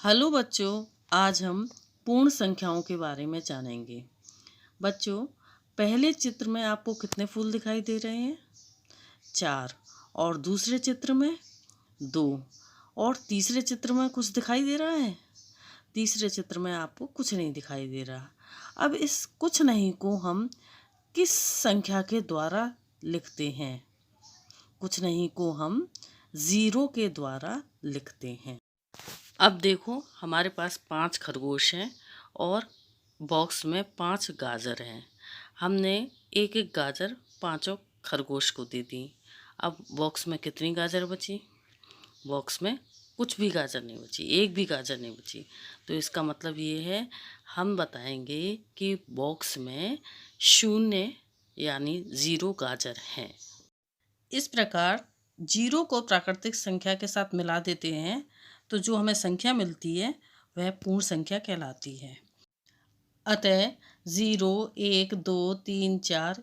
Hello बच्चों, आज हम पूर्ण संख्याओं के बारे में जानेंगे। बच्चों, पहले चित्र में आपको कितने फूल दिखाई दे रहे हैं? 4। और दूसरे चित्र में 2। और तीसरे चित्र में कुछ दिखाई दे रहा है? तीसरे चित्र में आपको कुछ नहीं दिखाई दे रहा। अब इस कुछ नहीं को हम किस संख्या के द्वारा लिखते हैं? कुछ नहीं को हम 0 के द्वारा लिखते हैं। अब देखो, हमारे पास 5 खरगोश हैं और बॉक्स में 5 गाजर हैं। हमने एक एक गाजर पांचों खरगोश को दे दी। अब बॉक्स में कितनी गाजर बची? बॉक्स में कुछ भी गाजर नहीं बची, एक भी गाजर नहीं बची। तो इसका मतलब ये है, हम बताएंगे कि बॉक्स में 0 यानी 0 गाजर हैं। इस प्रकार 0 को प्राकृतिक संख्या के साथ मिला देते हैं तो जो हमें संख्या मिलती है वह पूर्ण संख्या कहलाती है। अतः 0, 1, 2, 3, 4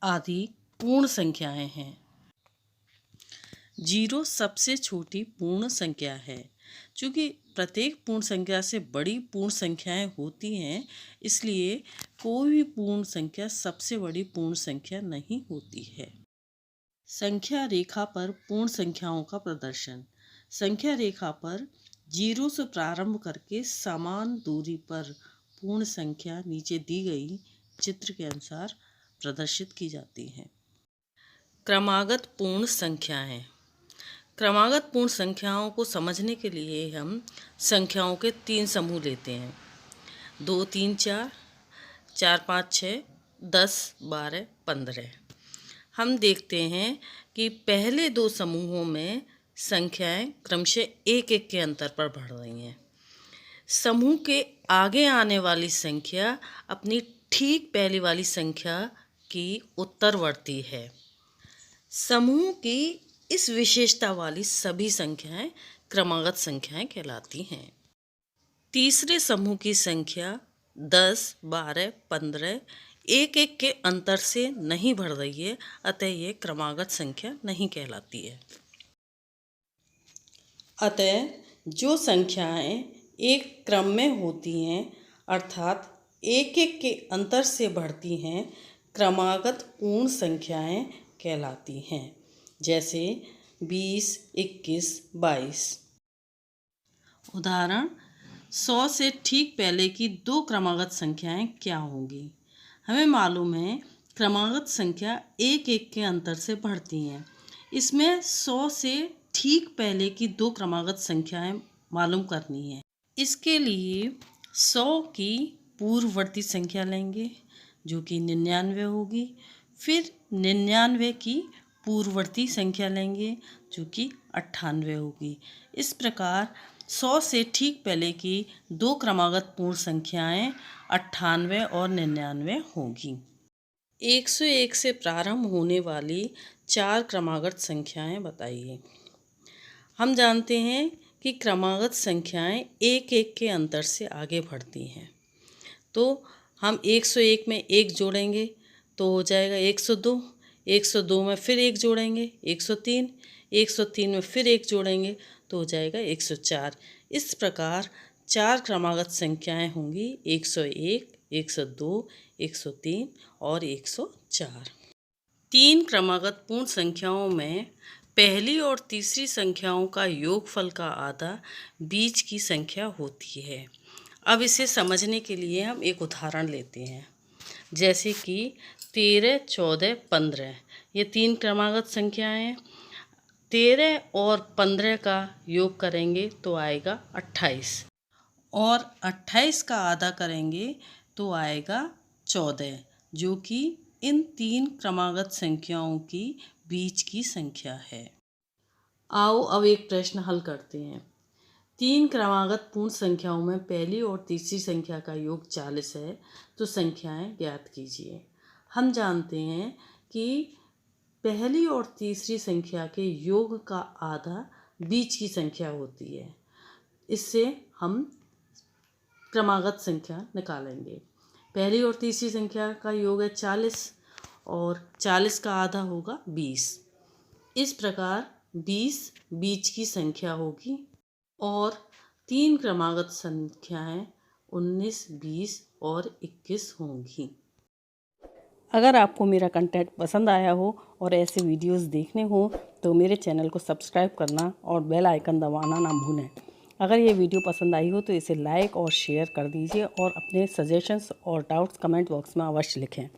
आदि पूर्ण संख्याएं हैं। 0 सबसे छोटी पूर्ण संख्या है। चूँकि प्रत्येक पूर्ण संख्या से बड़ी पूर्ण संख्याएं होती हैं, इसलिए कोई भी पूर्ण संख्या सबसे बड़ी पूर्ण संख्या नहीं होती है। संख्या रेखा पर पूर्ण संख्याओं का प्रदर्शन। संख्या रेखा पर 0 से प्रारंभ करके समान दूरी पर पूर्ण संख्या नीचे दी गई चित्र के अनुसार प्रदर्शित की जाती हैं। क्रमागत पूर्ण संख्याएं। क्रमागत पूर्ण संख्याओं को समझने के लिए हम संख्याओं के 3 समूह लेते हैं। 2, 3, 4, 4, 5, 6, 10, 12, 15। हम देखते हैं कि पहले 2 समूहों में संख्याएं क्रमशः 1-1 के अंतर पर बढ़ रही हैं। समूह के आगे आने वाली संख्या अपनी ठीक पहले वाली संख्या की उत्तरवर्ती है। समूह की इस विशेषता वाली सभी संख्याएं क्रमागत संख्याएं कहलाती हैं। तीसरे समूह की संख्या 10, 12, 15 1-1 के अंतर से नहीं बढ़ रही है, अतः ये क्रमागत संख्या नहीं कहलाती है। अतः जो संख्याएं एक क्रम में होती हैं, अर्थात 1-1 के अंतर से बढ़ती हैं, क्रमागत पूर्ण संख्याएं कहलाती हैं। जैसे 20, 21, 22। उदाहरण, 100 से ठीक पहले की 2 क्रमागत संख्याएं क्या होंगी? हमें मालूम है क्रमागत संख्या 1-1 के अंतर से बढ़ती हैं। इसमें 100 से ठीक पहले की 2 क्रमागत संख्याएं मालूम करनी है। इसके लिए 100 की पूर्ववर्ती संख्या लेंगे जो कि 99 होगी। फिर 99 की पूर्ववर्ती संख्या लेंगे जो कि 98 होगी। इस प्रकार 100 से ठीक पहले की 2 क्रमागत पूर्ण संख्याएं 98 और 99 होगी। 101 से प्रारंभ होने वाली 4 क्रमागत संख्याएं बताइए। हम जानते हैं कि क्रमागत संख्याएं 1-1 के अंतर से आगे बढ़ती हैं। तो हम 101 में 1 जोड़ेंगे तो हो जाएगा 102। 102 में फिर 1 जोड़ेंगे 103। 103 में फिर 1 जोड़ेंगे तो हो जाएगा 104। इस प्रकार 4 क्रमागत संख्याएं होंगी 101, 102, 103 और 104। 3 क्रमागत पूर्ण संख्याओं में पहली और तीसरी संख्याओं का योगफल का आधा बीच की संख्या होती है। अब इसे समझने के लिए हम एक उदाहरण लेते हैं। जैसे कि 13, 14, 15 ये 3 क्रमागत संख्याएं हैं। 13 और 15 का योग करेंगे तो आएगा 28 और 28 का आधा करेंगे तो आएगा 14, जो कि इन 3 क्रमागत संख्याओं की बीच की संख्या है। आओ अब एक प्रश्न हल करते हैं। 3 क्रमागत पूर्ण संख्याओं में पहली और तीसरी संख्या का योग 40 है, तो संख्याएं ज्ञात कीजिए। हम जानते हैं कि पहली और तीसरी संख्या के योग का आधा बीच की संख्या होती है। इससे हम क्रमागत संख्या निकालेंगे। पहली और तीसरी संख्या का योग है 40 और 40 का आधा होगा 20। इस प्रकार 20 बीच की संख्या होगी और 3 क्रमागत संख्याएं 19, 20 और 21 होंगी। अगर आपको मेरा कंटेंट पसंद आया हो और ऐसे वीडियोस देखने हो तो मेरे चैनल को सब्सक्राइब करना और बेल आइकन दबाना ना भूलें। अगर ये वीडियो पसंद आई हो तो इसे लाइक और शेयर कर दीजिए और अपने सजेशंस और डाउट्स कमेंट बॉक्स में अवश्य लिखें।